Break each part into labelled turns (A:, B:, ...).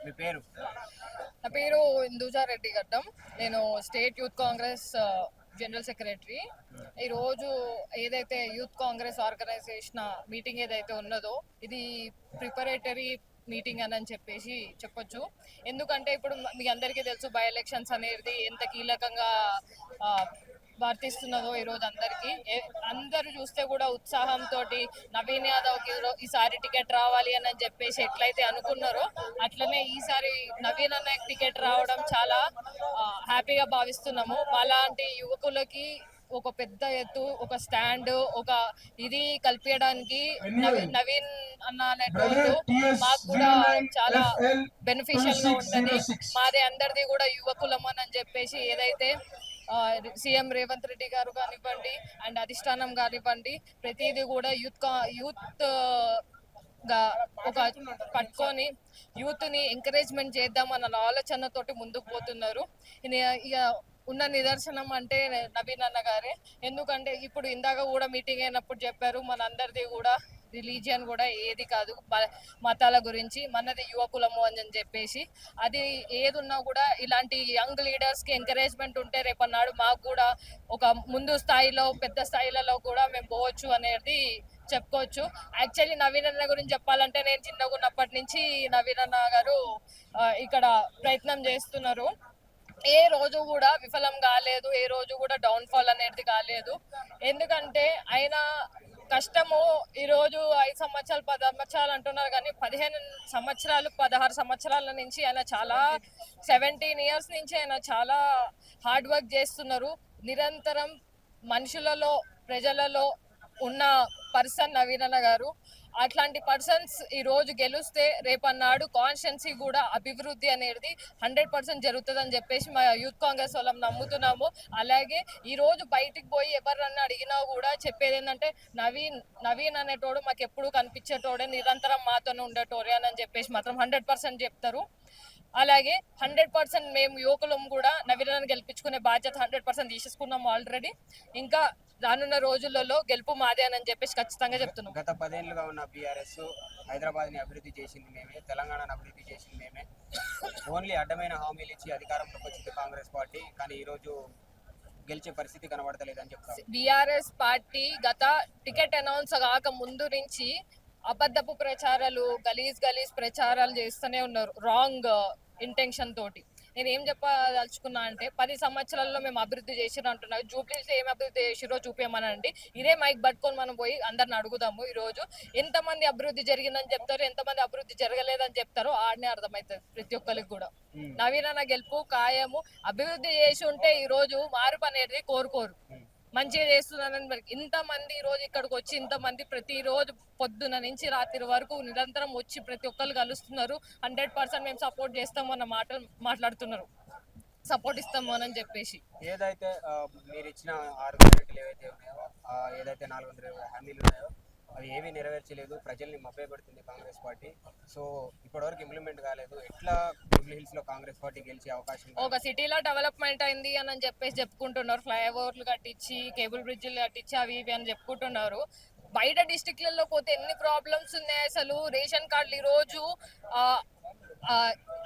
A: మీ పేరు?
B: నా పేరు ఇందూజా రెడ్డి గడ్డం. నేను state youth Congress general secretary. ఈరోజు ఏదైతే యూత్ కాంగ్రెస్ ఆర్గనైజ్ చేసిన మీటింగ్ ఏదైతే ఉన్నదో ఇది ప్రిపరేటరీ మీటింగ్ అని చెప్పేసి చెప్పొచ్చు. ఎందుకంటే ఇప్పుడు మీ అందరికీ తెలుసు బై ఎలక్షన్స్ అనేది ఎంత కీలకంగా వర్తిస్తున్నదో ఈరోజు అందరికీ. అందరూ చూస్తే కూడా ఉత్సాహంతో నవీన్ యాదవ్కి ఈసారి టికెట్ రావాలి అని చెప్పేసి ఎట్లయితే అనుకున్నారో అట్లనే ఈసారి నవీన్ అన్న టికెట్ రావడం చాలా హ్యాపీగా భావిస్తున్నాము. అలాంటి యువకులకి ఒక పెద్ద ఎత్తు ఒక స్టాండ్ ఒక ఇది కల్పించడానికి నవీన్ అన్న అనేటోళ్ళు మాకు కూడా చాలా బెనిఫిషియల్ గా ఉంటది. మాది అందరిది కూడా యువకులం అని చెప్పేసి ఏదైతే సీఎం రేవంత్ రెడ్డి గారు కానివ్వండి అండ్ అధిష్టానం కానివ్వండి ప్రతిదీ కూడా యూత్ గా ఒక పట్టుకొని యూత్ ని ఎంకరేజ్మెంట్ చేద్దామన్న ఆలోచనతోటి ముందుకు పోతున్నారు. ఇక ఉన్న నిదర్శనం అంటే నవీన్ అన్న గారే. ఎందుకంటే ఇప్పుడు ఇందాక కూడా మీటింగ్ అయినప్పుడు చెప్పారు మనందరిది కూడా రిలీజియన్ కూడా ఏది కాదు, మతాల గురించి మనది యువకులము అని చెప్పేసి. అది ఏది ఉన్నా కూడా ఇలాంటి యంగ్ లీడర్స్ కి ఎంకరేజ్మెంట్ ఉంటే రేపన్నాడు మాకు కూడా ఒక ముందు స్థాయిలో పెద్ద స్థాయిలలో కూడా మేము పోవచ్చు అనేది చెప్పుకోవచ్చు. యాక్చువల్లీ నవీన్ అన్న గురించి చెప్పాలంటే నేను చిన్నగా ఉన్నప్పటి నుంచి నవీన్ అన్న గారు ఇక్కడ ప్రయత్నం చేస్తున్నారు. ఏ రోజు కూడా విఫలం కాలేదు, ఏ రోజు కూడా డౌన్ ఫాల్ అనేది కాలేదు. ఎందుకంటే ఆయన కష్టము ఈరోజు 5 సంవత్సరాలు 10 సంవత్సరాలు అంటున్నారు కానీ 15 సంవత్సరాలు 16 సంవత్సరాల నుంచి ఆయన చాలా 17 ఇయర్స్ నుంచి ఆయన చాలా హార్డ్ వర్క్ చేస్తున్నారు. నిరంతరం మనుషులలో ప్రజలలో ఉన్న పర్సన్ నవీన్ అన్న గారు. అట్లాంటి పర్సన్స్ ఈ రోజు గెలిస్తే రేపన్నాడు కాన్స్టిట్యున్సీ కూడా అభివృద్ధి అనేది 100% జరుగుతుందని చెప్పేసి మా యూత్ కాంగ్రెస్ వాళ్ళం నమ్ముతున్నాము. అలాగే ఈ రోజు బయటికి పోయి ఎవరన్నా అడిగినా కూడా చెప్పేది ఏంటంటే నవీన్ అనేటోడు మాకు ఎప్పుడు కనిపించేటోడే, నిరంతరం మాతోనే ఉండేటోడే అని చెప్పేసి మాత్రం 100% చెప్తారు. అలాగే 100% మేము యువకులం కూడా నవీనాన్ని గెలిపించుకునే బాధ్యత 100% తీసేసుకున్నాము ఆల్రెడీ. ఇంకా రానున్న రోజులలో గెలుపు మాదే అని చెప్పేసి ఖచ్చితంగా చెప్తున్నాం.
A: గత 10 ఏళ్లుగా ఉన్న బీఆర్ఎస్ హైదరాబాద్ ని అభివృద్ధి చేసింది మేమే, తెలంగాణను అభివృద్ధి చేసింది మేమే. ఓన్లీ అడ్డమైన హామీలు ఇచ్చి అధికారంలోకి వచ్చింది కాంగ్రెస్ పార్టీ. కానీ ఈ రోజు గెలిచే పరిస్థితి కనబడతలేదని చెప్తారు.
B: బీఆర్ఎస్ పార్టీ గత టికెట్ అనౌన్స్ కాక ముందు నుంచి అబద్ధపు ప్రచారాలు గలీజ్ ప్రచారాలు చేస్తూనే ఉన్నారు రాంగ్ ఇంటెన్షన్ తోటి. నేను ఏం చెప్పదలుచుకున్నా అంటే 10 సంవత్సరాల్లో మేము అభివృద్ధి చేసిరు అంటున్నారు. జూబ్లీస్ ఏం అభివృద్ధి చేసిరో చూపించమనండి. ఇదే మైక్ పట్టుకొని మనం పోయి అందరిని అడుగుదాము. ఈ రోజు ఎంతమంది అభివృద్ధి జరిగిందని చెప్తారు, ఎంతమంది అభివృద్ధి జరగలేదని చెప్తారో ఆడనే అర్థమవుతుంది ప్రతి ఒక్కరికి కూడా. నవీన్ అన్న గెలుపు ఖాయము. అభివృద్ధి చేసి ఉంటే ఈ రోజు మార్పు అనేది కోరుకోరు. మంచిగా చేస్తున్నానని ఇంతమంది ఈ రోజు ఇక్కడికి వచ్చి ఇంతమంది ప్రతిరోజు పొద్దున నుంచి రాత్రి వరకు నిరంతరం వచ్చి ప్రతి ఒక్కరు కలుస్తున్నారు. 100% మేము సపోర్ట్ చేస్తాము అన్న మాట్లాడుతున్నారు, సపోర్ట్ ఇస్తాము అని చెప్పేసి.
A: ఏదైతే మీరు ఇచ్చిన 6 గ్యారెంటీలు ఏవైతే ఉన్నాయో, ఏదైతే 420 హామీలు ఉన్నాయో అవి ఏమీ నెరవేర్చలేదు. ప్రజల్ని మభ్యపెడుతుంది కాంగ్రెస్ పార్టీ. సో ఇప్పటివరకు ఇంప్లిమెంట్ కాలేదు. ఎట్లా జూబ్లీ హిల్స్ లో కాంగ్రెస్ పార్టీ గెలిచే అవకాశం?
B: ఒక సిటీలో డెవలప్మెంట్ అయింది అని చెప్పేసి చెప్పుకుంటున్నారు. ఫ్లైఓవర్లు కట్టించి కేబుల్ బ్రిడ్జ్లు కట్టించి అవి ఇవి అని చెప్పుకుంటున్నారు. బయట డిస్టిక్లలో పోతే ఎన్ని ప్రాబ్లమ్స్ ఉన్నాయి అసలు. రేషన్ కార్డులు ఈ రోజు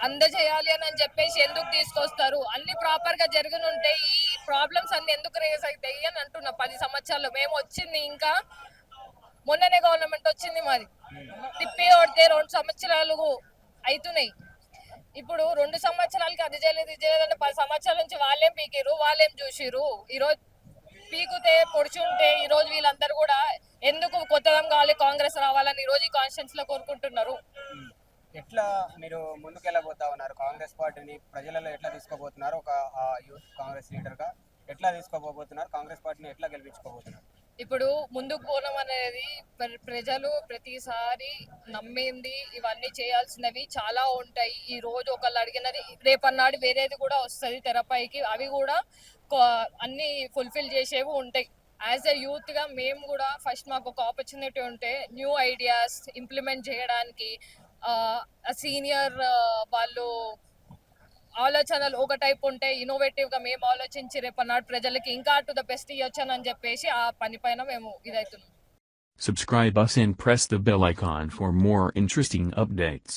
B: అందజేయాలి అని చెప్పేసి ఎందుకు తీసుకొస్తారు? అన్ని ప్రాపర్ గా జరగనుంటే ఈ ప్రాబ్లమ్స్ అన్ని ఎందుకు రేస్ అవుతాయి అని అంటున్నా. 10 సంవత్సరాలు మేము వచ్చింది, ఇంకా మొన్ననే గవర్నమెంట్ వచ్చింది మాది. తిప్పి కొడితే 2 సంవత్సరాలు అవుతున్నాయి. ఇప్పుడు 2 సంవత్సరాలకి అది చేయలేదు ఇది చేయలేదు అంటే 10 సంవత్సరాల నుంచి వాళ్ళేం పీకిరు, వాళ్ళేం చూసిరు. ఈరోజు పీకుతే పొడిచుంటే ఈ రోజు వీళ్ళందరూ కూడా ఎందుకు కొత్తదం కావాలి కాంగ్రెస్ రావాలని ఈ రోజు ఈ కాన్స్టిట్యూన్స్ లో కోరుకుంటున్నారు.
A: ఎట్లా మీరు ముందుకెళ్ళబోతా ఉన్నారు? కాంగ్రెస్ పార్టీని ప్రజలలో ఎట్లా తీసుకోబోతున్నారు? ఒక యూత్ కాంగ్రెస్ లీడర్ గా ఎట్లా తీసుకోబోతున్నారు? కాంగ్రెస్ పార్టీని ఎట్లా గెలిపించుకోబోతున్నారు?
B: ఇప్పుడు ముందుకు పోవడం అనేది ప్రజలు ప్రతిసారి నమ్మింది. ఇవన్నీ చేయాల్సినవి చాలా ఉంటాయి. ఈ రోజు ఒకళ్ళు అడిగినది రేపన్నాడు వేరేది కూడా వస్తుంది తెరపైకి. అవి కూడా అన్ని ఫుల్ఫిల్ చేసేవి ఉంటాయి. యాజ్ ఎ యూత్ గా మేము కూడా ఫస్ట్ మాకు ఒక ఆపర్చునిటీ ఉంటే న్యూ ఐడియాస్ ఇంప్లిమెంట్ చేయడానికి సీనియర్ వాళ్ళు ఆలోచనలు ఒక టైప్ ఉంటే ఇన్నోవేటివ్ గా మేము ఆలోచించి రేపన్నాడు ప్రజలకి ఇంకా టు ద బెస్ట్ ఇవ్వచ్చని చెప్పేసి ఆ పని పైన మేము ఇదవుతున్నాం.
C: Subscribe us and press the bell icon for more interesting updates.